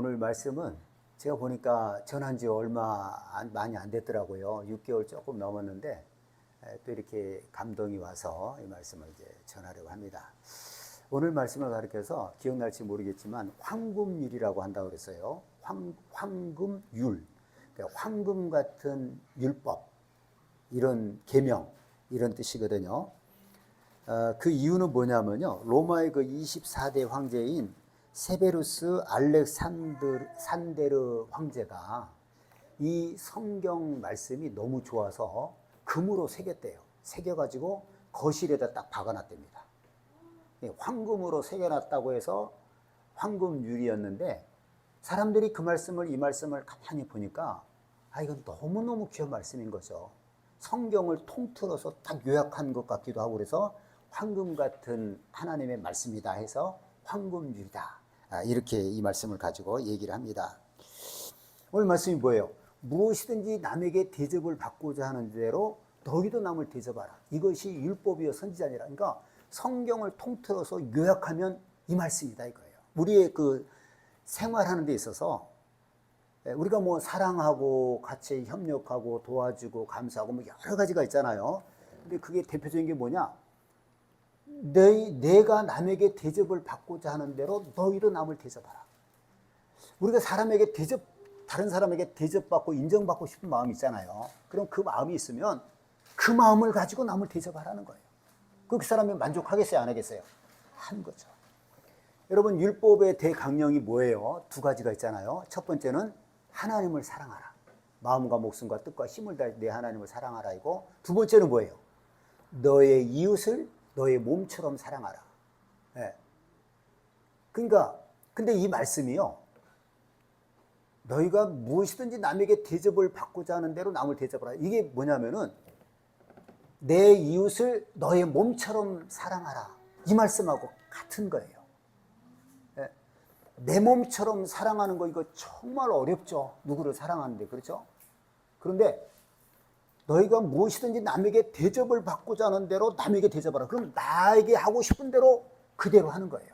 오늘 말씀은 제가 보니까 전한 지 많이 안 됐더라고요. 6개월 조금 넘었는데 또 이렇게 감동이 와서 이 말씀을 이제 전하려고 합니다. 오늘 말씀을 가르쳐서 기억날지 모르겠지만 황금율이라고 한다고 그랬어요. 황금율, 그러니까 황금 같은 율법, 이런 계명, 이런 뜻이거든요. 그 이유는 뭐냐면요, 로마의 그 24대 황제인 세베루스 알렉산데르 황제가 이 성경 말씀이 너무 좋아서 금으로 새겼대요. 새겨가지고 거실에다 딱 박아놨답니다. 황금으로 새겨놨다고 해서 황금율이었는데, 사람들이 이 말씀을 가만히 보니까 이건 너무너무 귀한 말씀인 거죠. 성경을 통틀어서 딱 요약한 것 같기도 하고, 그래서 황금 같은 하나님의 말씀이다 해서 황금율이다, 이렇게 이 말씀을 가지고 얘기를 합니다. 오늘 말씀이 뭐예요? 무엇이든지 남에게 대접을 받고자 하는 대로 너희도 남을 대접하라. 이것이 율법이요 선지자니라. 그러니까 성경을 통틀어서 요약하면 이 말씀이다 이거예요. 우리의 그 생활하는 데 있어서 우리가 뭐 사랑하고 같이 협력하고 도와주고 감사하고 뭐 여러 가지가 있잖아요. 근데 그게 대표적인 게 뭐냐? 내가 남에게 대접을 받고자 하는 대로 너희도 남을 대접하라. 우리가 다른 사람에게 대접받고 인정받고 싶은 마음이 있잖아요. 그럼 그 마음이 있으면 그 마음을 가지고 남을 대접하라는 거예요. 그 사람이 만족하겠어요, 안 하겠어요? 하는 거죠. 여러분, 율법의 대강령이 뭐예요? 두 가지가 있잖아요. 첫 번째는 하나님을 사랑하라. 마음과 목숨과 뜻과 힘을 다해 내 하나님을 사랑하라 이고, 두 번째는 뭐예요? 너의 이웃을 너의 몸처럼 사랑하라. 네. 그러니까 근데 이 말씀이요, 너희가 무엇이든지 남에게 대접을 받고자 하는 대로 남을 대접하라. 이게 뭐냐면은 내 이웃을 너의 몸처럼 사랑하라. 이 말씀하고 같은 거예요. 네. 내 몸처럼 사랑하는 거 이거 정말 어렵죠. 누구를 사랑하는데, 그렇죠? 그런데 너희가 무엇이든지 남에게 대접을 받고자 하는 대로 남에게 대접하라. 그럼 나에게 하고 싶은 대로 그대로 하는 거예요.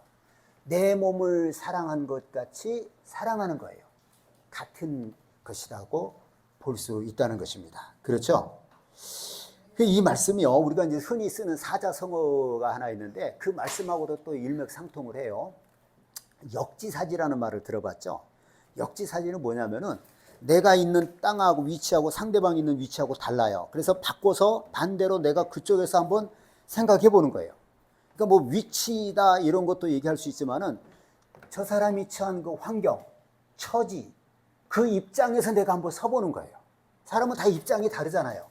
내 몸을 사랑한 것 같이 사랑하는 거예요. 같은 것이라고 볼 수 있다는 것입니다. 그렇죠? 이 말씀이요, 우리가 이제 흔히 쓰는 사자성어가 하나 있는데 그 말씀하고도 또 일맥상통을 해요. 역지사지라는 말을 들어봤죠? 역지사지는 뭐냐면은 내가 있는 땅하고 위치하고 상대방이 있는 위치하고 달라요. 그래서 바꿔서 반대로 내가 그쪽에서 한번 생각해 보는 거예요. 그러니까 뭐 위치다 이런 것도 얘기할 수 있지만은 저 사람이 처한 그 환경, 처지, 그 입장에서 내가 한번 서보는 거예요. 사람은 다 입장이 다르잖아요.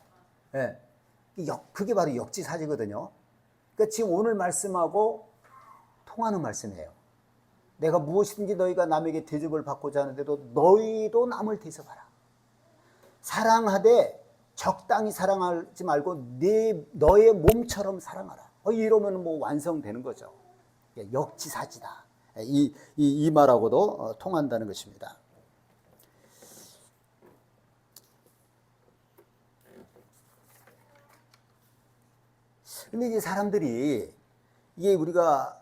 네. 그게 바로 역지사지거든요. 그러니까 지금 오늘 말씀하고 통하는 말씀이에요. 내가 무엇이든지 너희가 남에게 대접을 받고자 하는데도 너희도 남을 대접하라. 사랑하되 적당히 사랑하지 말고 너의 몸처럼 사랑하라. 이러면 뭐 완성되는 거죠. 역지사지다. 이 말하고도 통한다는 것입니다. 근데 이제 사람들이 이게 우리가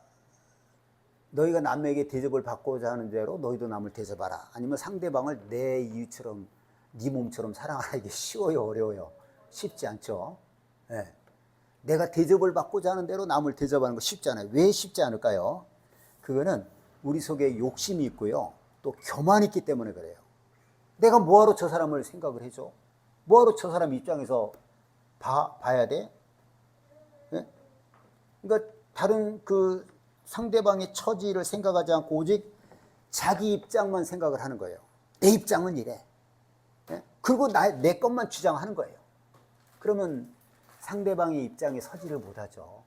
너희가 남에게 대접을 받고자 하는 대로 너희도 남을 대접하라. 아니면 상대방을 내 이웃처럼 네 몸처럼 사랑하라. 이게 쉬워요, 어려워요? 쉽지 않죠. 네. 내가 대접을 받고자 하는 대로 남을 대접하는 거 쉽지 않아요. 왜 쉽지 않을까요? 그거는 우리 속에 욕심이 있고요, 또 교만이 있기 때문에 그래요. 내가 뭐하러 저 사람을 생각을 해줘? 뭐하러 저 사람 입장에서 봐야 돼? 네? 그러니까 다른 그 상대방의 처지를 생각하지 않고 오직 자기 입장만 생각을 하는 거예요. 내 입장은 이래. 네? 그리고 내 것만 주장하는 거예요. 그러면 상대방의 입장에 서지를 못하죠.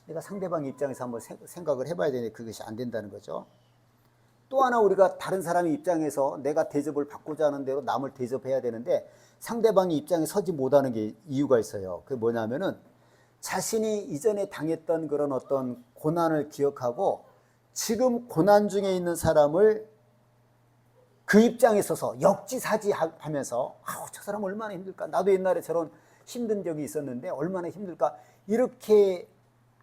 내가 상대방의 입장에서 한번 생각을 해봐야 되는데 그것이 안 된다는 거죠. 또 하나, 우리가 다른 사람의 입장에서 내가 대접을 받고자 하는 대로 남을 대접해야 되는데 상대방의 입장에 서지 못하는 게 이유가 있어요. 그게 뭐냐면은 자신이 이전에 당했던 그런 어떤 고난을 기억하고 지금 고난 중에 있는 사람을 그 입장에 서서 역지사지하면서 저 사람 얼마나 힘들까, 나도 옛날에 저런 힘든 적이 있었는데 얼마나 힘들까, 이렇게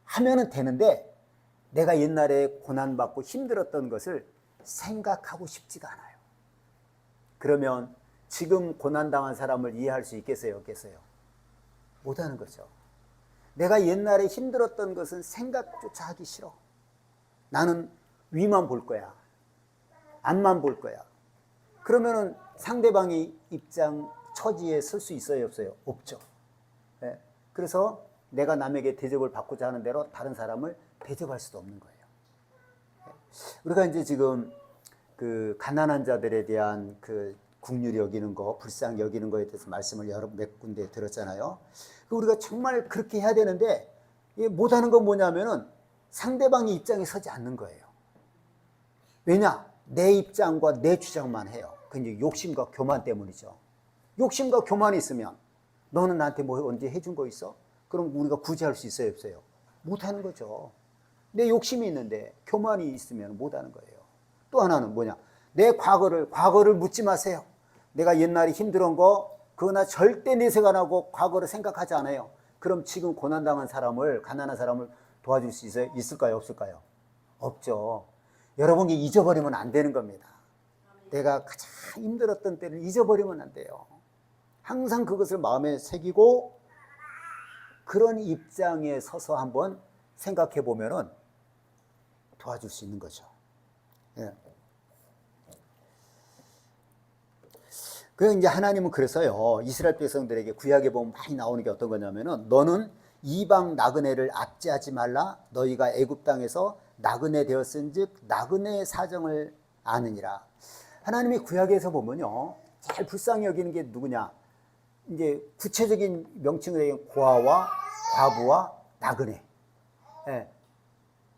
하면은 되는데 내가 옛날에 고난받고 힘들었던 것을 생각하고 싶지가 않아요. 그러면 지금 고난당한 사람을 이해할 수 있겠어요? 없겠어요? 못하는 거죠. 내가 옛날에 힘들었던 것은 생각조차 하기 싫어. 나는 위만 볼 거야. 앞만 볼 거야. 그러면은 상대방의 입장, 처지에 설 수 있어요? 없어요? 없죠. 네. 그래서 내가 남에게 대접을 받고자 하는 대로 다른 사람을 대접할 수도 없는 거예요. 우리가 이제 지금 그 가난한 자들에 대한 그 긍휼히 여기는 거, 불쌍히 여기는 거에 대해서 말씀을 여러 몇 군데 들었잖아요. 우리가 정말 그렇게 해야 되는데 못하는 건 뭐냐면은 상대방의 입장에 서지 않는 거예요. 왜냐? 내 입장과 내 주장만 해요. 그게 욕심과 교만 때문이죠. 욕심과 교만이 있으면 너는 나한테 뭐 언제 해준 거 있어? 그럼 우리가 구제할 수 있어요? 없어요? 못하는 거죠. 내 욕심이 있는데 교만이 있으면 못하는 거예요. 또 하나는 뭐냐? 내 과거를 묻지 마세요. 내가 옛날에 힘들은 거 그거 나 절대 내색 안 하고 과거를 생각하지 않아요. 그럼 지금 고난당한 사람을, 가난한 사람을 도와줄 수 있을까요? 없을까요? 없죠. 여러분이 잊어버리면 안 되는 겁니다. 내가 가장 힘들었던 때를 잊어버리면 안 돼요. 항상 그것을 마음에 새기고 그런 입장에 서서 한번 생각해 보면은 도와줄 수 있는 거죠. 예. 그 이제 하나님은 그래서요, 이스라엘 백성들에게 구약에 보면 많이 나오는 게 어떤 거냐면은 너는 이방 나그네를 압제하지 말라. 너희가 애굽 땅에서 나그네 되었은즉 나그네의 사정을 아느니라. 하나님이 구약에서 보면요, 제일 불쌍히 여기는 게 누구냐? 이제 구체적인 명칭을 얘기하면 고아와 과부와 나그네. 예.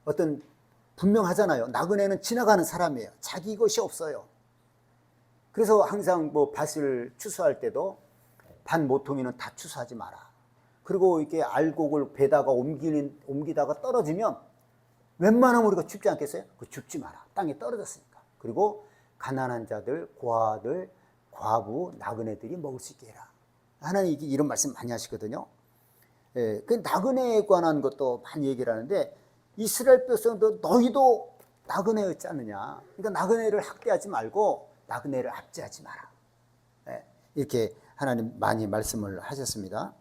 어떤 분명하잖아요. 나그네는 지나가는 사람이에요. 자기 것이 없어요. 그래서 항상 뭐 밭을 추수할 때도 밭 모퉁이는 다 추수하지 마라. 그리고 이렇게 알곡을 배다가 옮기다가 떨어지면 웬만하면 우리가 줍지 않겠어요? 그 줍지 마라. 땅에 떨어졌으니까. 그리고 가난한 자들, 고아들, 과부, 나그네들이 먹을 수 있게 해라. 하나님 이런 말씀 많이 하시거든요. 예, 그 나그네에 관한 것도 많이 얘기를 하는데 이스라엘 백성도 너희도 나그네였지 않느냐. 그러니까 나그네를 학대하지 말고 나그네를 압제하지 마라. 예, 이렇게 하나님 많이 말씀을 하셨습니다.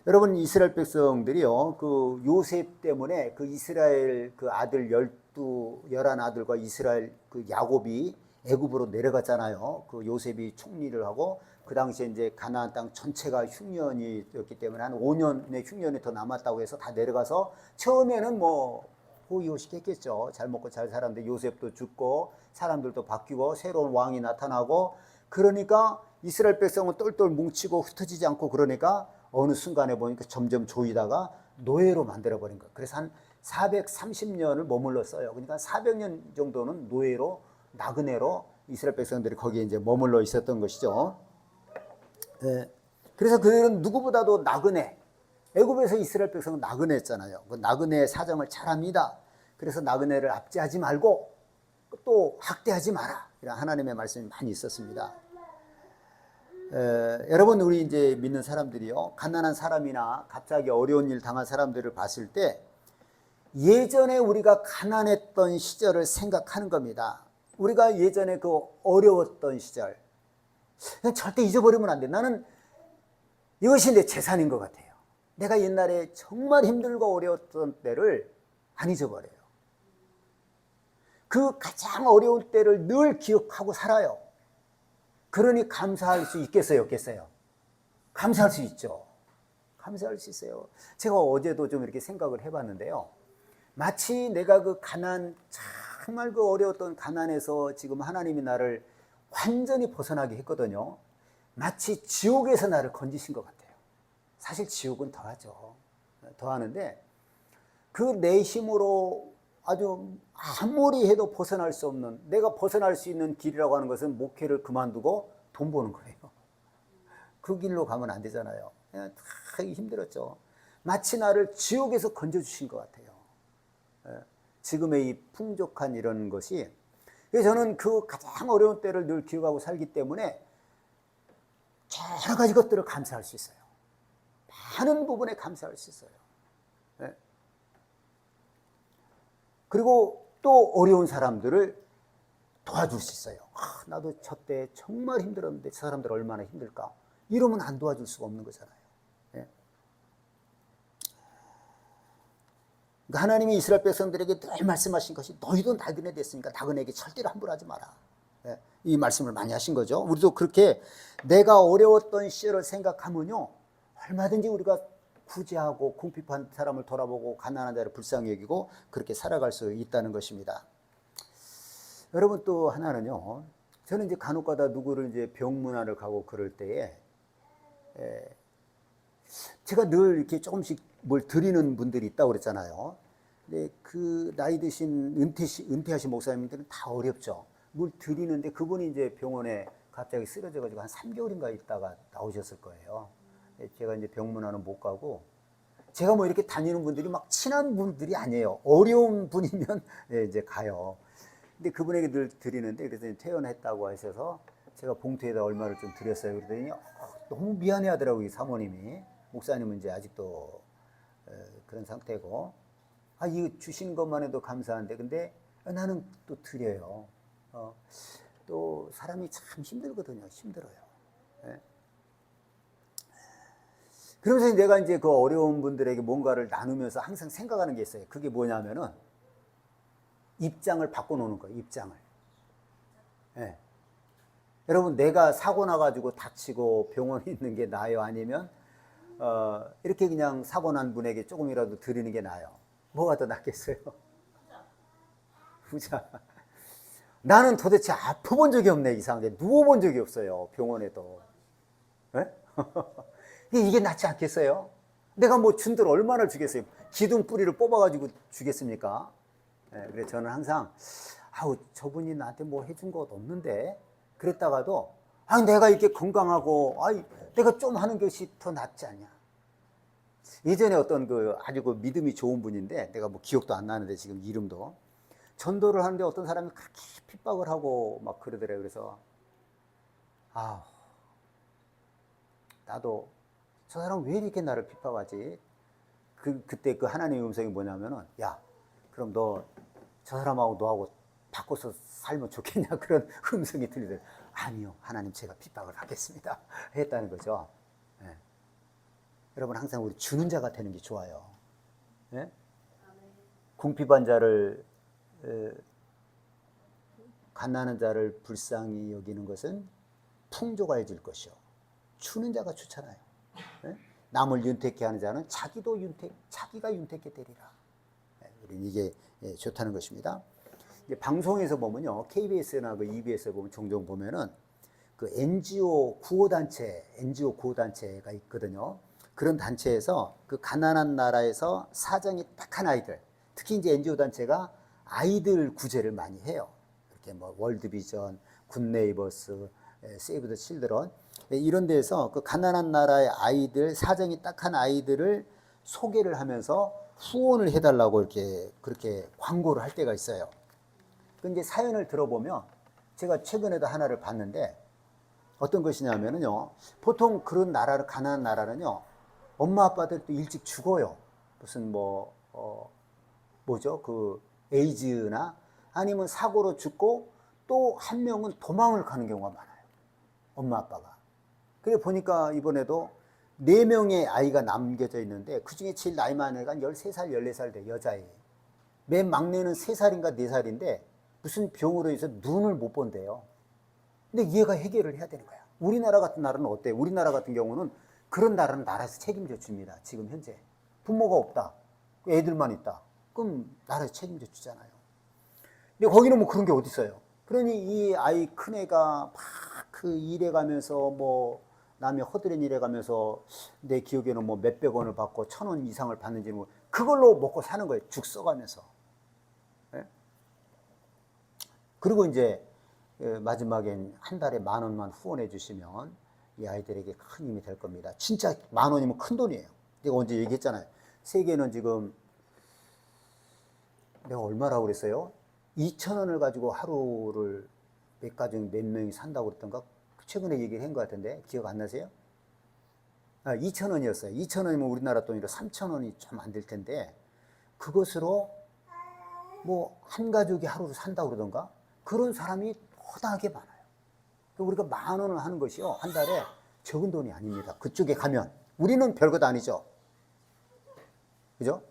여러분, 이스라엘 백성들이요, 그 요셉 때문에 그 이스라엘 그 아들 11 아들과 이스라엘 그 야곱이 애굽으로 내려갔잖아요. 그 요셉이 총리를 하고 그 당시에 이제 가나안 땅 전체가 흉년이었기 때문에 한 5년의 흉년이 더 남았다고 해서 다 내려가서 처음에는 뭐 호의호식 했겠죠. 잘 먹고 잘 살았는데 요셉도 죽고 사람들도 바뀌고 새로운 왕이 나타나고 그러니까 이스라엘 백성은 똘똘 뭉치고 흩어지지 않고 그러니까 어느 순간에 보니까 점점 조이다가 노예로 만들어버린 거예요. 그래서 한 430년을 머물렀어요. 그러니까 400년 정도는 노예로, 나그네로 이스라엘 백성들이 거기에 이제 머물러 있었던 것이죠. 네. 그래서 그들은 누구보다도 나그네, 애굽에서 이스라엘 백성은 나그네였잖아요. 그 나그네의 사정을 잘합니다. 그래서 나그네를 압제하지 말고 또 학대하지 마라. 이런 하나님의 말씀이 많이 있었습니다. 여러분, 우리 이제 믿는 사람들이요, 가난한 사람이나 갑자기 어려운 일 당한 사람들을 봤을 때 예전에 우리가 가난했던 시절을 생각하는 겁니다. 우리가 예전에 그 어려웠던 시절 절대 잊어버리면 안 돼. 나는 이것이 내 재산인 것 같아요. 내가 옛날에 정말 힘들고 어려웠던 때를 안 잊어버려요. 그 가장 어려운 때를 늘 기억하고 살아요. 그러니 감사할 수 있겠어요, 없겠어요? 감사할 수 있죠. 감사할 수 있어요. 제가 어제도 좀 이렇게 생각을 해봤는데요. 마치 내가 그 가난, 정말 그 어려웠던 가난에서 지금 하나님이 나를 완전히 벗어나게 했거든요. 마치 지옥에서 나를 건지신 것 같아요. 사실 지옥은 더하죠. 더하는데 그 내 힘으로 아주 아무리 해도 벗어날 수 없는, 내가 벗어날 수 있는 길이라고 하는 것은 목회를 그만두고 돈 버는 거예요. 그 길로 가면 안 되잖아요. 다 힘들었죠. 마치 나를 지옥에서 건져주신 것 같아요. 지금의 이 풍족한 이런 것이, 그래서 저는 그 가장 어려운 때를 늘 기억하고 살기 때문에 여러 가지 것들을 감사할 수 있어요. 많은 부분에 감사할 수 있어요. 그리고 또 어려운 사람들을 도와줄 수 있어요. 나도 저때 정말 힘들었는데 저 사람들 얼마나 힘들까. 이러면 안 도와줄 수가 없는 거잖아요. 예. 그러니까 하나님이 이스라엘 백성들에게 늘 말씀하신 것이 너희도 나그네 됐으니까 나그네에게 절대로 함부로 하지 마라. 예. 이 말씀을 많이 하신 거죠. 우리도 그렇게 내가 어려웠던 시절을 생각하면요, 얼마든지 우리가 구제하고 궁핍한 사람을 돌아보고 가난한 자를 불쌍히 여기고 그렇게 살아갈 수 있다는 것입니다. 여러분, 또 하나는요, 저는 이제 간혹가다 누구를 이제 병문안을 가고 그럴 때에 제가 늘 이렇게 조금씩 뭘 드리는 분들이 있다고 그랬잖아요. 근데 그 나이 드신 은퇴하신 목사님들은 다 어렵죠. 뭘 드리는데 그분이 이제 병원에 갑자기 쓰러져가지고 한 3개월인가 있다가 나오셨을 거예요. 제가 이제 병문안은 못 가고, 제가 뭐 이렇게 다니는 분들이 막 친한 분들이 아니에요. 어려운 분이면 이제 가요. 근데 그분에게 늘 드리는데, 그래서 퇴원했다고 하셔서 제가 봉투에다 얼마를 좀 드렸어요. 그랬더니 너무 미안해 하더라고요, 사모님이. 목사님은 이제 아직도 그런 상태고, 이거 주시는 것만 해도 감사한데, 근데 나는 또 드려요. 또 사람이 참 힘들거든요. 힘들어요. 예. 그러면서 내가 이제 그 어려운 분들에게 뭔가를 나누면서 항상 생각하는 게 있어요. 그게 뭐냐면은 입장을 바꿔놓는 거예요. 입장을. 예. 여러분, 내가 사고 나가지고 다치고 병원에 있는 게 나아요? 아니면 이렇게 그냥 사고 난 분에게 조금이라도 드리는 게 나아요? 뭐가 더 낫겠어요? 후자. 나는 도대체 아파본 적이 없네. 이상하게 누워본 적이 없어요. 병원에도. 예? 이게 낫지 않겠어요? 내가 뭐 준들 얼마나 주겠어요? 기둥 뿌리를 뽑아가지고 주겠습니까? 예, 그래서 저는 항상 저분이 나한테 뭐 해준 것 없는데, 그랬다가도 내가 이렇게 건강하고 내가 좀 하는 것이 더 낫지 않냐. 예전에 어떤 아주 믿음이 좋은 분인데, 내가 뭐 기억도 안 나는데 지금 이름도, 전도를 하는데 어떤 사람이 그렇게 핍박을 하고 막 그러더래요. 그래서 나도 저 사람 왜 이렇게 나를 핍박하지? 그때 그 하나님의 음성이 뭐냐면은, 야, 그럼 너 저 사람하고 너하고 바꿔서 살면 좋겠냐? 그런 음성이 들리더라고요. 아니요, 하나님, 제가 핍박을 받겠습니다. 했다는 거죠. 예. 여러분, 항상 우리 주는 자가 되는 게 좋아요. 예? 궁핍한 자를, 가난한 자를 불쌍히 여기는 것은 풍조가 해질 것이요, 주는 자가 좋잖아요. 예? 남을 윤택케 하는 자는 자기가 윤택케 되리라. 이게 좋다는 것입니다. 이제 방송에서 보면요, KBS나 EBS에 보면 종종 보면은 그 NGO 구호단체가 있거든요. 그런 단체에서 그 가난한 나라에서 사정이 딱한 아이들, 특히 이제 NGO 단체가 아이들 구제를 많이 해요. 이렇게 뭐 월드비전, 굿네이버스, 세이브 더 칠드런, 이런 데서 그 가난한 나라의 아이들, 사정이 딱한 아이들을 소개를 하면서 후원을 해달라고 이렇게 그렇게 광고를 할 때가 있어요. 근데 사연을 들어보면, 제가 최근에도 하나를 봤는데 어떤 것이냐면요, 보통 그런 나라를, 가난한 나라는요, 엄마 아빠들도 일찍 죽어요. 무슨 뭐죠? 그 에이즈나 아니면 사고로 죽고, 또 한 명은 도망을 가는 경우가 많아요. 엄마 아빠가. 그래 보니까 이번에도 4명의 아이가 남겨져 있는데, 그 중에 제일 나이 많은 애가 13살, 14살 돼, 여자애. 맨 막내는 3살인가 4살인데 무슨 병으로 해서 눈을 못 본대요. 근데 얘가 해결을 해야 되는 거야. 우리나라 같은 나라는 어때요? 우리나라 같은 경우는 그런 나라는 나라에서 책임져 줍니다. 지금 현재. 부모가 없다, 애들만 있다, 그럼 나라에서 책임져 주잖아요. 근데 거기는 뭐 그런 게 어디 있어요? 그러니 이 아이 큰 애가 막 그 일해 가면서 뭐 남의 허드렛 일해 가면서, 내 기억에는 뭐 몇백 원을 받고 1,000원 이상을 받는지, 뭐 그걸로 먹고 사는 거예요. 죽 써가면서. 예? 그리고 이제 마지막엔 한 달에 10,000원만 후원해 주시면 이 아이들에게 큰 힘이 될 겁니다. 진짜 10,000원이면 큰 돈이에요. 내가 언제 얘기했잖아요. 세계는 지금, 내가 얼마라고 그랬어요? 2,000원을 가지고 하루를 몇 가정 몇 명이 산다고 그랬던가? 최근에 얘기를 한 것 같은데 기억 안 나세요? 2,000원이었어요. 2,000원이면 우리나라 돈으로 3,000원이 좀 안 될 텐데, 그것으로 뭐 한 가족이 하루를 산다고 그러던가 그런 사람이 허다하게 많아요. 우리가 10,000원을 하는 것이요 한 달에 적은 돈이 아닙니다. 그쪽에 가면 우리는 별것 아니죠. 그죠?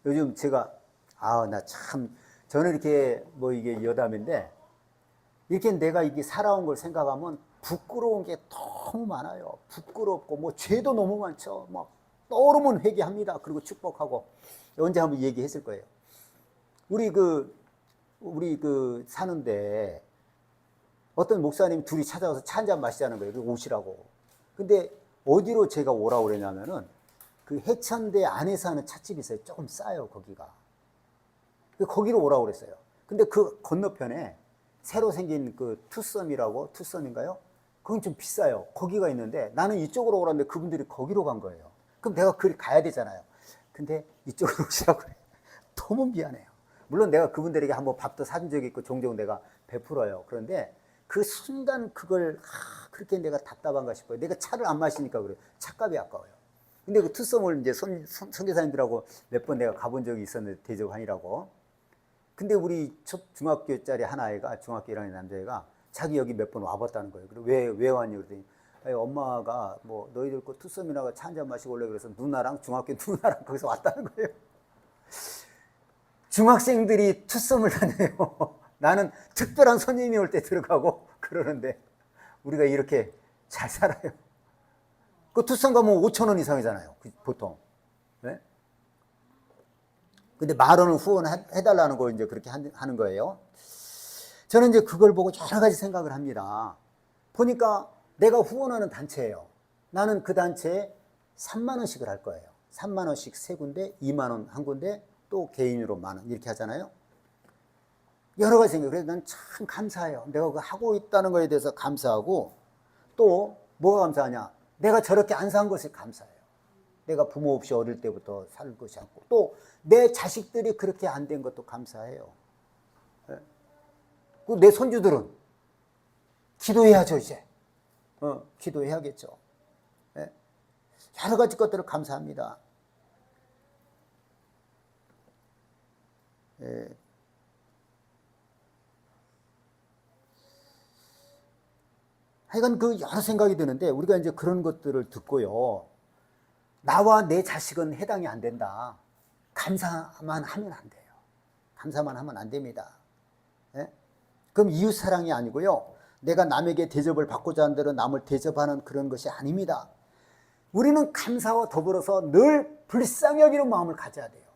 요즘 제가 나 참 저는 이렇게 뭐 이게 여담인데 이렇게 내가 이게 살아온 걸 생각하면 부끄러운 게 너무 많아요. 부끄럽고 뭐 죄도 너무 많죠. 막 떠오르면 회개합니다. 그리고 축복하고 언제 한번 얘기했을 거예요. 우리 사는데 어떤 목사님 둘이 찾아와서 차 한잔 마시자는 거예요. 오시라고. 근데 어디로 제가 오라고 그러냐면은 그 해천대 안에서 하는 찻집이 있어요. 조금 싸요, 거기가. 거기로 오라고 그랬어요. 근데 그 건너편에 새로 생긴 그 투썸인가요? 그건 좀 비싸요. 거기가 있는데 나는 이쪽으로 오라는데 그분들이 거기로 간 거예요. 그럼 내가 그리 가야 되잖아요. 근데 이쪽으로 오시라고 그래요. 너무 미안해요. 물론 내가 그분들에게 한번 밥도 사준 적이 있고 종종 내가 베풀어요. 그런데 그 순간 그걸 그렇게 내가 답답한가 싶어요. 내가 차를 안 마시니까 그래요. 차값이 아까워요. 근데 그 투썸을 이제 선교사님들하고 몇 번 내가 가본 적이 있었는데 대접하니라고. 근데 우리 중학교짜리 한 아이가 중학교 1학년 남자애가 자기 여기 몇 번 와봤다는 거예요. 그리고 왜 왔니? 그랬더니 엄마가 뭐 너희들 거 투썸이나 차 한잔 마시고 올래 그래서 누나랑 중학교 누나랑 거기서 왔다는 거예요. 중학생들이 투썸을 다녀요. 나는 특별한 손님이 올 때 들어가고 그러는데 우리가 이렇게 잘 살아요. 그 투썸 가면 5,000원 이상이잖아요. 보통. 네? 근데 10,000원을 후원해달라는 거 이제 그렇게 하는 거예요. 저는 이제 그걸 보고 여러 가지 생각을 합니다. 보니까 내가 후원하는 단체예요. 나는 그 단체에 3만원씩을 할 거예요. 3만원씩 세 군데, 2만원 한 군데, 또 개인으로 10,000원 이렇게 하잖아요. 여러 가지 생각. 그래서 난 참 감사해요. 내가 그거 하고 있다는 거에 대해서 감사하고 또 뭐가 감사하냐? 내가 저렇게 안 산 것이 감사해요. 내가 부모 없이 어릴 때부터 살 것이 않고 또 내 자식들이 그렇게 안 된 것도 감사해요. 내 손주들은 기도해야죠 이제. 기도해야겠죠. 여러 가지 것들을 감사합니다. 하여간 그 여러 생각이 드는데 우리가 이제 그런 것들을 듣고요. 나와 내 자식은 해당이 안 된다. 감사만 하면 안 돼요. 감사만 하면 안 됩니다. 그럼 이웃사랑이 아니고요. 내가 남에게 대접을 받고자 하는 대로 남을 대접하는 그런 것이 아닙니다. 우리는 감사와 더불어서 늘 불쌍히 여기는 마음을 가져야 돼요.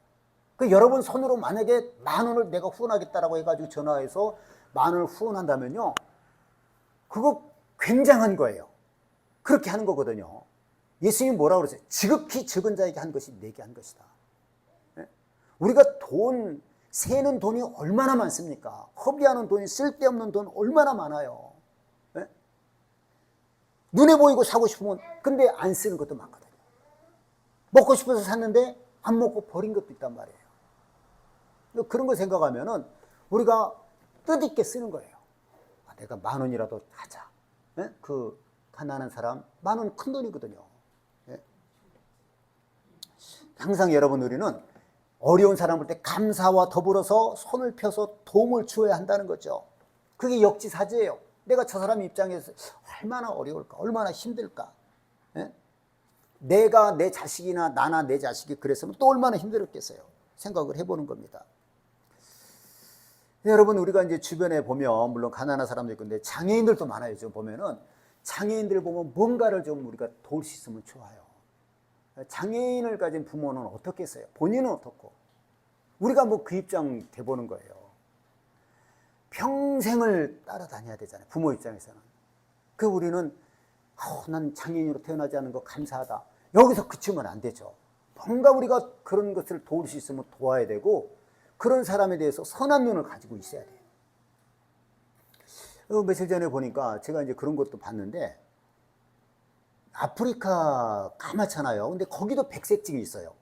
여러분 손으로 만약에 10,000원을 내가 후원하겠다라고 해가지고 전화해서 10,000원을 후원한다면요. 그거 굉장한 거예요. 그렇게 하는 거거든요. 예수님이 뭐라고 그러세요? 지극히 적은 자에게 한 것이 내게 한 것이다. 우리가 세는 돈이 얼마나 많습니까? 허비하는 돈이 쓸데없는 돈 얼마나 많아요. 눈에 보이고 사고 싶으면 근데 안 쓰는 것도 많거든요. 먹고 싶어서 샀는데 안 먹고 버린 것도 있단 말이에요. 그런 거 생각하면은 우리가 뜻있게 쓰는 거예요. 내가 10,000원이라도 하자. 그 가난한 사람 10,000원 큰 돈이거든요. 항상 여러분 우리는 어려운 사람 볼 때 감사와 더불어서 손을 펴서 도움을 주어야 한다는 거죠. 그게 역지사지예요. 내가 저 사람 입장에서 얼마나 어려울까, 얼마나 힘들까. 내가 내 자식이나 나나 내 자식이 그랬으면 또 얼마나 힘들었겠어요. 생각을 해보는 겁니다. 여러분 우리가 이제 주변에 보면 물론 가난한 사람도 있고 근데 장애인들도 많아요. 좀 보면은 장애인들 보면 뭔가를 좀 우리가 도울 수 있으면 좋아요. 장애인을 가진 부모는 어떻겠어요? 본인은 어떻고? 우리가 뭐 그 입장 돼보는 거예요. 평생을 따라다녀야 되잖아요. 부모 입장에서는. 우리는 난 장애인으로 태어나지 않은 거 감사하다. 여기서 그치면 안 되죠. 뭔가 우리가 그런 것을 도울 수 있으면 도와야 되고 그런 사람에 대해서 선한 눈을 가지고 있어야 돼요. 며칠 전에 보니까 제가 이제 그런 것도 봤는데 아프리카 까맣잖아요. 근데 거기도 백색증이 있어요.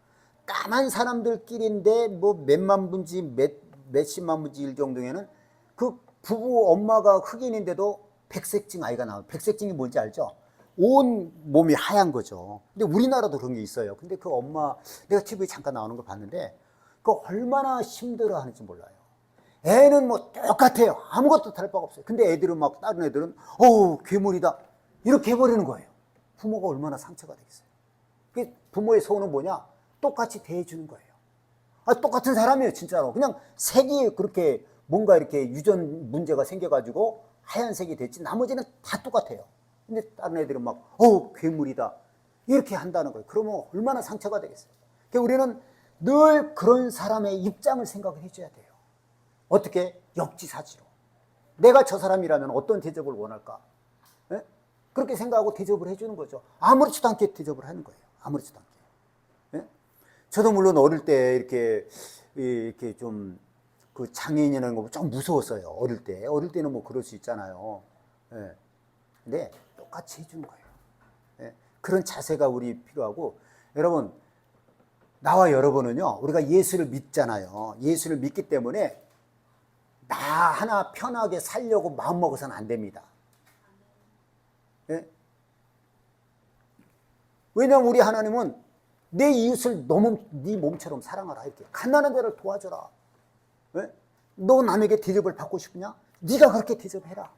까만 사람들끼리인데 뭐 몇만 분지 몇십만 분지 일 정도에는 그 부부 엄마가 흑인인데도 백색증 아이가 나와요. 백색증이 뭔지 알죠? 온 몸이 하얀 거죠. 근데 우리나라도 그런 게 있어요. 근데 그 엄마 내가 TV에 잠깐 나오는 걸 봤는데 그 그 얼마나 힘들어 하는지 몰라요. 애는 뭐 똑같아요. 아무것도 다를 바가 없어요. 근데 애들은 막, 다른 애들은, 어우, 괴물이다. 이렇게 해버리는 거예요. 부모가 얼마나 상처가 되겠어요. 그 부모의 소원은 뭐냐? 똑같이 대해주는 거예요. 똑같은 사람이에요, 진짜로. 그냥 색이 그렇게 뭔가 이렇게 유전 문제가 생겨가지고 하얀색이 됐지, 나머지는 다 똑같아요. 근데 다른 애들은 막, 어우, 괴물이다. 이렇게 한다는 거예요. 그러면 얼마나 상처가 되겠어요. 그러니까 우리는 늘 그런 사람의 입장을 생각을 해줘야 돼요. 어떻게? 역지사지로. 내가 저 사람이라면 어떤 대접을 원할까? 예? 그렇게 생각하고 대접을 해주는 거죠. 아무렇지도 않게 대접을 하는 거예요. 아무렇지도 않게. 예? 저도 물론 어릴 때 이렇게 좀 그 장애인이라는 거 좀 무서웠어요. 어릴 때. 어릴 때는 뭐 그럴 수 있잖아요. 예. 근데 똑같이 해주는 거예요. 예. 그런 자세가 우리 필요하고, 여러분, 나와 여러분은요, 우리가 예수를 믿잖아요. 예수를 믿기 때문에 나 하나 편하게 살려고 마음먹어서는 안 됩니다. 예? 왜냐하면 우리 하나님은 내 이웃을 네 몸처럼 사랑하라, 이렇게. 가난한 자를 도와줘라. 예? 너 남에게 대접을 받고 싶으냐? 네가 그렇게 대접해라.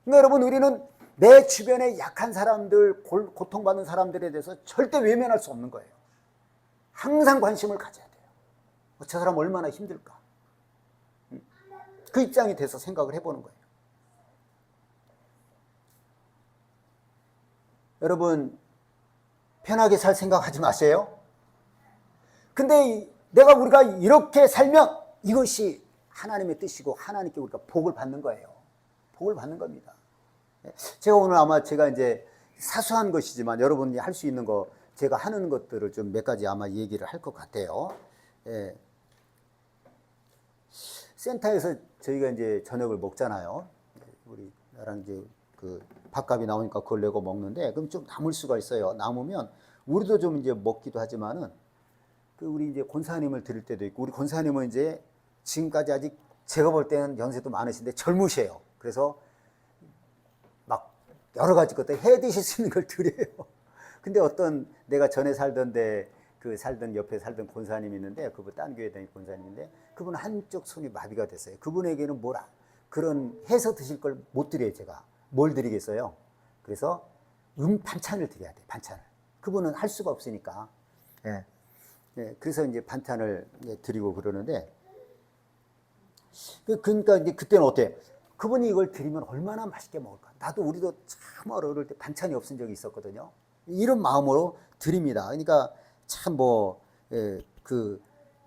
그러니까 여러분, 우리는 내 주변에 약한 사람들, 고통받는 사람들에 대해서 절대 외면할 수 없는 거예요. 항상 관심을 가져야 돼요. 저 사람 얼마나 힘들까? 그 입장이 돼서 생각을 해보는 거예요. 여러분, 편하게 살 생각하지 마세요. 근데 우리가 이렇게 살면 이것이 하나님의 뜻이고 하나님께 우리가 복을 받는 거예요. 복을 받는 겁니다. 제가 오늘 아마 제가 이제 사소한 것이지만 여러분이 할 수 있는 거, 제가 하는 것들을 좀 몇 가지 아마 얘기를 할 것 같아요. 예. 센터에서 저희가 이제 저녁을 먹잖아요. 우리 나랑 이제 그 밥값이 나오니까 그걸 내고 먹는데, 그럼 좀 남을 수가 있어요. 남으면 우리도 좀 이제 먹기도 하지만은, 그 우리 이제 권사님을 드릴 때도 있고, 우리 권사님은 이제 지금까지 아직 제가 볼 때는 연세도 많으신데 젊으세요. 그래서 막 여러 가지 것들 해 드실 수 있는 걸 드려요. 근데 어떤 내가 전에 살던데 옆에 살던 권사님이 있는데, 그분 딴 교회에 다니는 권사님인데, 그분 한쪽 손이 마비가 됐어요. 그분에게는 그런 해서 드실 걸 못 드려요, 제가. 뭘 드리겠어요? 그래서 반찬을 드려야 돼요, 반찬을. 그분은 할 수가 없으니까. 예. 예, 그래서 이제 반찬을 드리고 그러는데, 그러니까 이제 그때는 어때요? 그분이 이걸 드리면 얼마나 맛있게 먹을까? 우리도 참 어릴 때 반찬이 없은 적이 있었거든요. 이런 마음으로 드립니다. 그러니까 참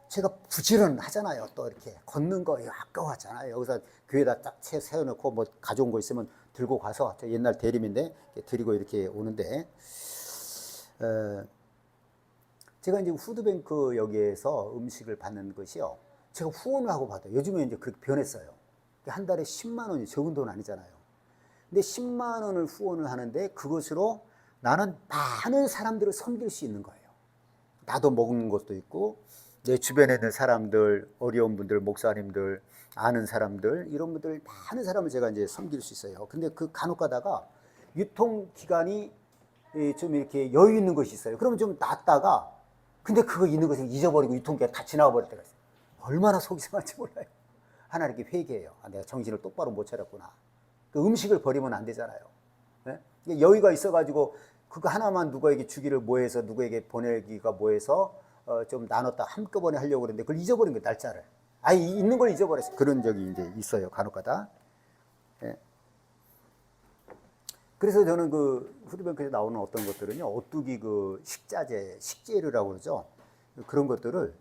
제가 부지런하잖아요. 또 이렇게 걷는 거 아까워하잖아요. 여기서 교회에다 딱 세워놓고 뭐 가져온 거 있으면 들고 가서, 저 옛날 대림인데 드리고 이렇게 오는데, 제가 이제 푸드뱅크 여기에서 음식을 받는 것이요, 제가 후원을 하고 받아요. 요즘에 이제 그렇게 변했어요. 한 달에 10만 원이 적은 돈 아니잖아요. 근데 10만 원을 후원을 하는데, 그것으로 나는 많은 사람들을 섬길 수 있는 거예요. 나도 먹는 것도 있고, 내 주변에 있는 사람들, 어려운 분들, 목사님들, 아는 사람들, 이런 분들, 많은 사람을 제가 이제 섬길 수 있어요. 근데 그 간혹 가다가 유통기간이 좀 이렇게 여유 있는 것이 있어요. 그러면 좀 놨다가, 근데 그거 있는 것을 잊어버리고 유통기간 다 지나가 버릴 때가 있어요. 얼마나 속이 상할지 몰라요. 하나 이렇게 회개해요. 내가 정신을 똑바로 못 차렸구나. 그 음식을 버리면 안 되잖아요. 네? 여유가 있어가지고 그거 하나만 누구에게 주기를 뭐해서, 누구에게 보내기가 뭐해서 좀 나눴다 한꺼번에 하려고 그랬는데, 그걸 잊어버린 거예요, 날짜를. 아예 있는 걸 잊어버렸어요. 그런 적이 이제 있어요, 간혹가다. 예. 그래서 저는 그 푸드뱅크에 나오는 어떤 것들은요, 오뚜기 그 식재료라고 그러죠. 그런 것들을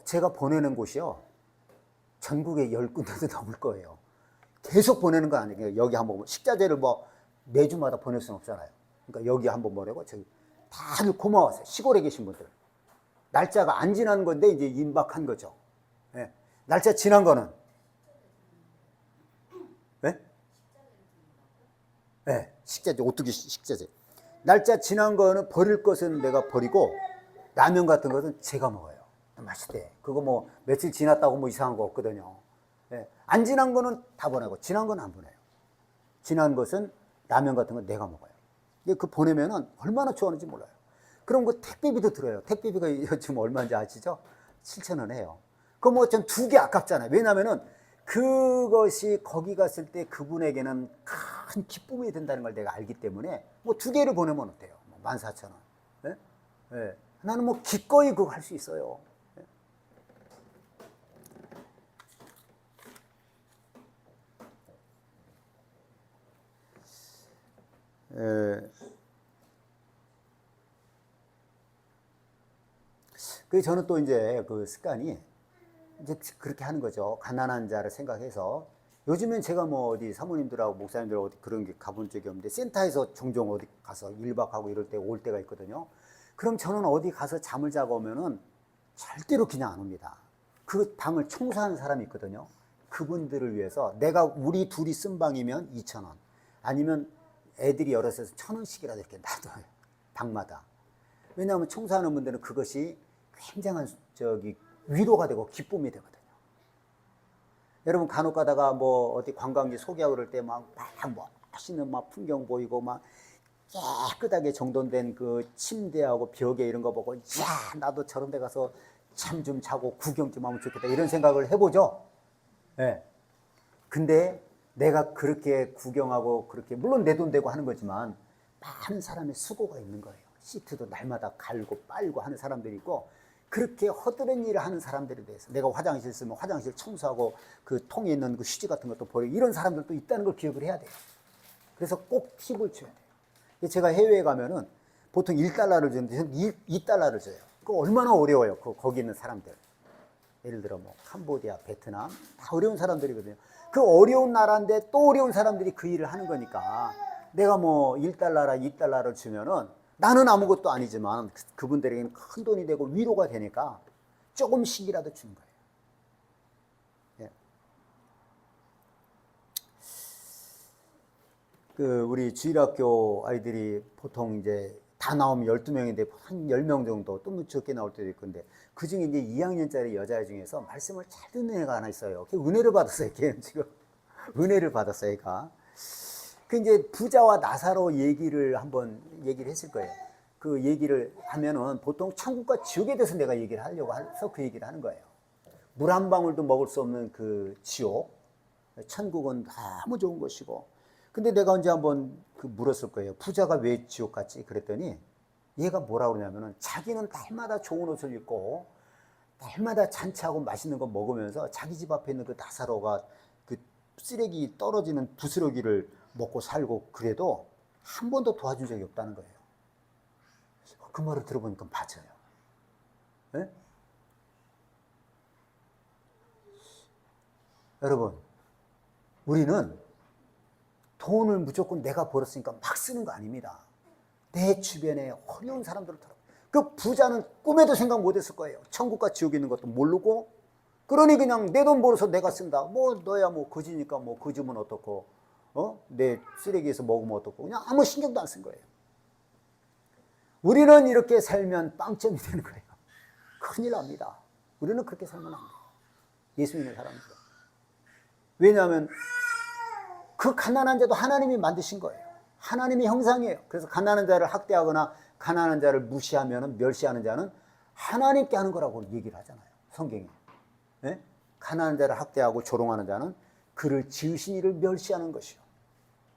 제가 보내는 곳이요, 전국에 10군데도 넘을 거예요. 계속 보내는 거 아니에요. 여기 한번 식자재를 매주마다 보낼 수는 없잖아요. 그러니까 여기 한번 보내고, 저기 다들 고마웠어요. 시골에 계신 분들. 날짜가 안 지난 건데 이제 임박한 거죠. 예. 날짜 지난 거는, 예? 예. 식자재, 오뚜기 식자재. 날짜 지난 거는 버릴 것은 내가 버리고, 라면 같은 것은 제가 먹어요. 맛있대. 그거 며칠 지났다고 이상한 거 없거든요. 예. 안 지난 거는 다 보내고, 지난 건 안 보내요. 지난 것은 라면 같은 건 내가 먹어요. 그 보내면은 얼마나 좋아하는지 몰라요. 그럼 그 택배비도 들어요. 택배비가 지금 얼마인지 아시죠? 7,000원 해요. 그럼 뭐 좀 두 개 아깝잖아요. 왜냐면은 그것이 거기 갔을 때 그분에게는 큰 기쁨이 된다는 걸 내가 알기 때문에 뭐 두 개를 보내면 어때요? 뭐 14,000원. 예? 예. 나는 뭐 기꺼이 그거 할 수 있어요. 그 저는 또 이제 그 습관이 이제 그렇게 하는 거죠. 가난한 자를 생각해서. 요즘엔 제가 뭐 어디 사모님들하고 목사님들 어디 그런 게 가본 적이 없는데 센터에서 종종 어디 가서 1박 하고 이럴 때 올 때가 있거든요. 그럼 저는 어디 가서 잠을 자고 오면은 절대로 그냥 안 옵니다. 그 방을 청소하는 사람이 있거든요. 그분들을 위해서 내가 우리 둘이 쓴 방이면 2,000원 아니면 애들이 여럿에서 1,000원씩이라도 이렇게 놔둬요. 방마다. 왜냐하면 청소하는 분들은 그것이 굉장한 위로가 되고 기쁨이 되거든요. 여러분 간혹 가다가 뭐 어디 관광지 소개하고 그럴 때 막 멋있는 막 풍경 보이고 막 깨끗하게 정돈된 그 침대하고 벽에 이런 거 보고 야 나도 저런 데 가서 잠 좀 자고 구경 좀 하면 좋겠다 이런 생각을 해보죠. 네. 근데 내가 그렇게 구경하고 그렇게 물론 내 돈 되고 하는 거지만 많은 사람의 수고가 있는 거예요. 시트도 날마다 갈고 빨고 하는 사람들이 있고 그렇게 허드렛 일을 하는 사람들에 대해서 내가 화장실 쓰면 화장실 청소하고 그 통에 있는 그 휴지 같은 것도 버리고 이런 사람들도 있다는 걸 기억을 해야 돼요. 그래서 꼭 팁을 줘야 돼요. 제가 해외에 가면은 보통 1달러를 주는데 저는 2달러를 줘요. 그거 얼마나 어려워요. 거기 있는 사람들. 예를 들어 뭐 캄보디아, 베트남 다 어려운 사람들이거든요. 그 어려운 나라인데 또 어려운 사람들이 그 일을 하는 거니까 내가 뭐 1달러라 2달러를 주면은 나는 아무것도 아니지만 그분들에게는 큰 돈이 되고 위로가 되니까 조금씩이라도 주는 거예요. 예. 우리 주일학교 아이들이 보통 이제 다 나오면 12명인데 한 10명 정도 또 적게 나올 때도 있는데 그 중에 이제 2학년짜리 여자 중에서 말씀을 잘 듣는 애가 하나 있어요. 은혜를 받았어요. 걔는 지금 은혜를 받았어요. 얘가. 이제 부자와 나사로 얘기를 한번 얘기를 했을 거예요. 그 얘기를 하면은 보통 천국과 지옥에 대해서 내가 얘기를 하려고 해서 그 얘기를 하는 거예요. 물 한 방울도 먹을 수 없는 그 지옥. 천국은 너무 좋은 것이고. 근데 내가 언제 한번 물었을 거예요. 부자가 왜 지옥 갔지? 그랬더니 얘가 뭐라 그러냐면은 자기는 날마다 좋은 옷을 입고 날마다 잔치하고 맛있는 거 먹으면서 자기 집 앞에 있는 그 나사로가 그 쓰레기 떨어지는 부스러기를 먹고 살고 그래도 한 번도 도와준 적이 없다는 거예요. 그 말을 들어보니까 맞아요. 네? 여러분, 우리는 돈을 무조건 내가 벌었으니까 막 쓰는 거 아닙니다. 내 주변에 어려운 사람들을 들어. 그 부자는 꿈에도 생각 못 했을 거예요. 천국과 지옥 있는 것도 모르고. 그러니 그냥 내 돈 벌어서 내가 쓴다. 뭐 너야 뭐 거지니까 뭐 거지면 어떻고. 내 쓰레기에서 먹으면 어떻고. 그냥 아무 신경도 안 쓴 거예요. 우리는 이렇게 살면 빵점이 되는 거예요. 큰일 납니다. 우리는 그렇게 살면 안 돼요. 예수 믿는 사람들. 왜냐하면 그 가난한 자도 하나님이 만드신 거예요. 하나님의 형상이에요. 그래서 가난한 자를 학대하거나 가난한 자를 무시하면 멸시하는 자는 하나님께 하는 거라고 얘기를 하잖아요. 성경에. 네? 가난한 자를 학대하고 조롱하는 자는 그를 지으신 이를 멸시하는 것이요.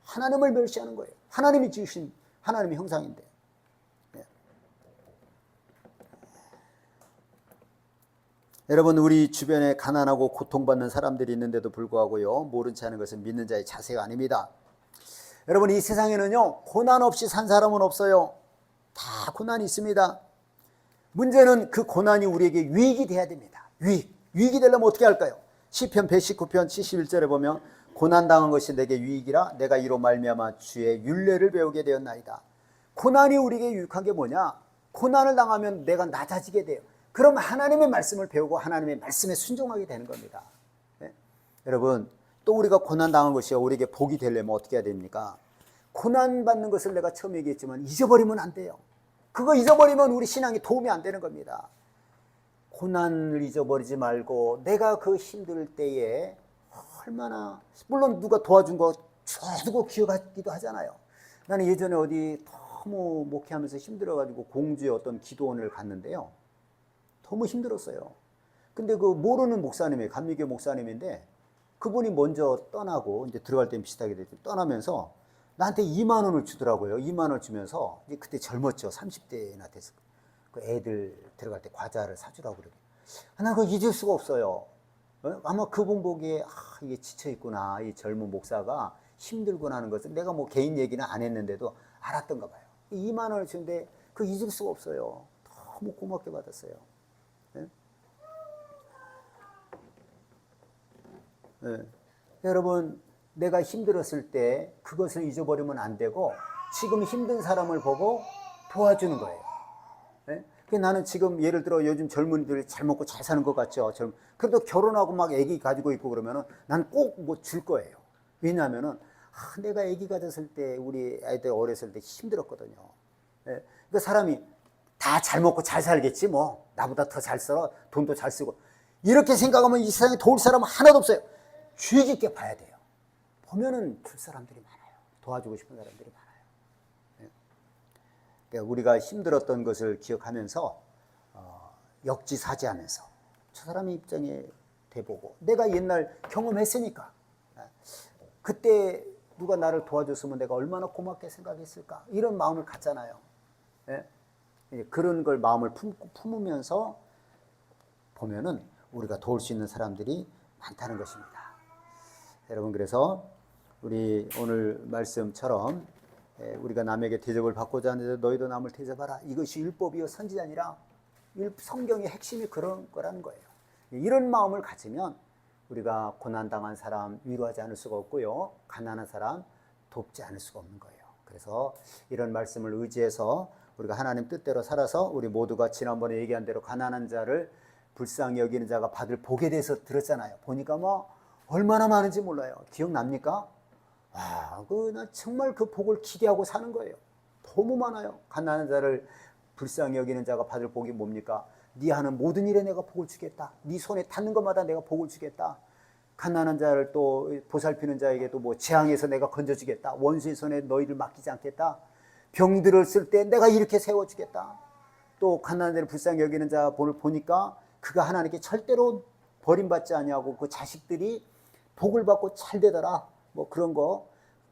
하나님을 멸시하는 거예요. 하나님이 지으신 하나님의 형상인데. 네. 여러분 우리 주변에 가난하고 고통받는 사람들이 있는데도 불구하고요. 모른 채 하는 것은 믿는 자의 자세가 아닙니다. 여러분 이 세상에는요. 고난 없이 산 사람은 없어요. 다 고난이 있습니다. 문제는 그 고난이 우리에게 유익이 돼야 됩니다. 유익이 되려면 어떻게 할까요? 시편 119편 71절에 보면 고난당한 것이 내게 유익이라 내가 이로 말미암아 주의 율례를 배우게 되었나이다. 고난이 우리에게 유익한 게 뭐냐? 고난을 당하면 내가 낮아지게 돼요. 그럼 하나님의 말씀을 배우고 하나님의 말씀에 순종하게 되는 겁니다. 네? 여러분 또 우리가 고난당한 것이 우리에게 복이 되려면 어떻게 해야 됩니까? 고난받는 것을 내가 처음 얘기했지만 잊어버리면 안 돼요. 그거 잊어버리면 우리 신앙이 도움이 안 되는 겁니다. 고난을 잊어버리지 말고 내가 그 힘들 때에 얼마나 물론 누가 도와준 거 주고 기억하기도 하잖아요. 나는 예전에 어디 너무 목회하면서 힘들어가지고 공주의 어떤 기도원을 갔는데요. 너무 힘들었어요. 근데 그 모르는 목사님이에요. 감리교 목사님인데 그분이 먼저 떠나고 이제 들어갈 때 비슷하게 됐죠. 떠나면서 나한테 2만 원을 주더라고요. 2만 원을 주면서 그때 젊었죠. 30대나 됐을 거예요. 그 애들 들어갈 때 과자를 사주라고 그러고. 난 그거 잊을 수가 없어요. 아마 그분 보기에 이게 지쳐있구나. 이 젊은 목사가 힘들구나 하는 것을 내가 뭐 개인 얘기는 안 했는데도 알았던가 봐요. 2만 원을 주는데 그거 잊을 수가 없어요. 너무 고맙게 받았어요. 네? 네. 여러분, 내가 힘들었을 때 그것을 잊어버리면 안 되고 지금 힘든 사람을 보고 도와주는 거예요. 네? 나는 지금 예를 들어 요즘 젊은이들이 잘 먹고 잘 사는 것 같죠. 그래도 결혼하고 막 아기 가지고 있고 그러면은 난 꼭 뭐 줄 거예요. 왜냐하면은 내가 아기 가졌을 때 우리 아이들 어렸을 때 힘들었거든요. 네? 그 사람이 다 잘 먹고 잘 살겠지 뭐 나보다 더 잘 살아 돈도 잘 쓰고 이렇게 생각하면 이 세상에 도울 사람은 하나도 없어요. 주의 깊게 봐야 돼요. 보면은 줄 사람들이 많아요. 도와주고 싶은 사람들이 많아요. 그러니까 우리가 힘들었던 것을 기억하면서 역지사지하면서 저 사람의 입장에 대보고 내가 옛날 경험했으니까 그때 누가 나를 도와줬으면 내가 얼마나 고맙게 생각했을까 이런 마음을 갖잖아요. 예? 그런 걸 마음을 품으면서 보면은 우리가 도울 수 있는 사람들이 많다는 것입니다. 여러분 그래서 우리 오늘 말씀처럼 우리가 남에게 대접을 받고자 하는데 너희도 남을 대접하라. 이것이 율법이요 선지자니라. 성경의 핵심이 그런 거라는 거예요. 이런 마음을 가지면 우리가 고난당한 사람 위로하지 않을 수가 없고요. 가난한 사람 돕지 않을 수가 없는 거예요. 그래서 이런 말씀을 의지해서 우리가 하나님 뜻대로 살아서 우리 모두가 지난번에 얘기한 대로 가난한 자를 불쌍히 여기는 자가 받을 복에 대해서 들었잖아요. 보니까 뭐 얼마나 많은지 몰라요. 기억납니까? 나 정말 그 복을 기대하고 사는 거예요. 너무 많아요. 가난한 자를 불쌍히 여기는 자가 받을 복이 뭡니까? 네 하는 모든 일에 내가 복을 주겠다. 네 손에 닿는 것마다 내가 복을 주겠다. 가난한 자를 또 보살피는 자에게도 뭐 재앙에서 내가 건져주겠다. 원수의 손에 너희를 맡기지 않겠다. 병들었을 때 내가 이렇게 세워주겠다. 또 가난한 자를 불쌍히 여기는 자 보니까 그가 하나님께 절대로 버림받지 아니하고 그 자식들이 복을 받고 잘 되더라. 뭐 그런 거.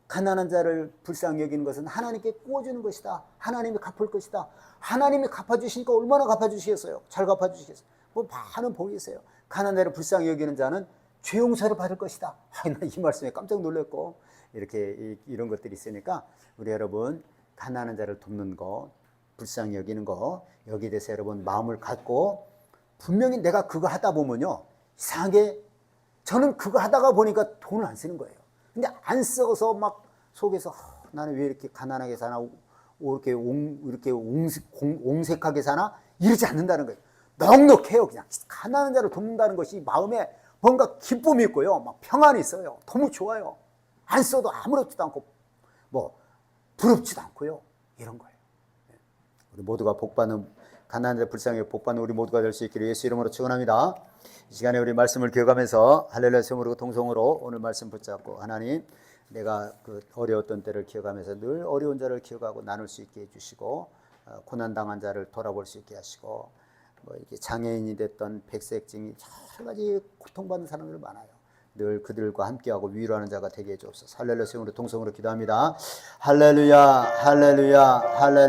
가난한 자를 불쌍히 여기는 것은 하나님께 구워주는 것이다. 하나님이 갚을 것이다. 하나님이 갚아주시니까 얼마나 갚아주시겠어요? 잘 갚아주시겠어요? 뭐 많은 복이 있어요. 가난한 자를 불쌍히 여기는 자는 죄 용서를 받을 것이다. 나 이 말씀에 깜짝 놀랐고 이렇게 이런 것들이 있으니까 우리 여러분 가난한 자를 돕는 거, 불쌍히 여기는 거 여기에 대해서 여러분 마음을 갖고 분명히 내가 그거 하다 보면요 이상하게 저는 그거 하다가 보니까 돈을 안 쓰는 거예요. 근데 안 써서 막 속에서 나는 왜 이렇게 가난하게 사나 이렇게 옹색하게 사나 이러지 않는다는 거예요. 넉넉해요. 그냥 가난한 자를 돕는다는 것이 마음에 뭔가 기쁨이 있고요. 막 평안이 있어요. 너무 좋아요. 안 써도 아무렇지도 않고 뭐 부럽지도 않고요. 이런 거예요. 우리 모두가 복받는 가난한 자 불쌍히 복받는 우리 모두가 될 수 있기를 예수 이름으로 축원합니다. 이 시간에 우리 말씀을 기억하면서 할렐루야 성으로 동성으로 오늘 말씀 붙잡고 하나님 내가 그 어려웠던 때를 기억하면서 늘 어려운 자를 기억하고 나눌 수 있게 해주시고 고난당한 자를 돌아볼 수 있게 하시고 뭐 이렇게 장애인이 됐던 백색증이 여러 가지 고통받는 사람들 많아요. 늘 그들과 함께하고 위로하는 자가 되게 해주옵소서. 할렐루야 성으로 동성으로 기도합니다. 할렐루야 할렐루야 할렐루야.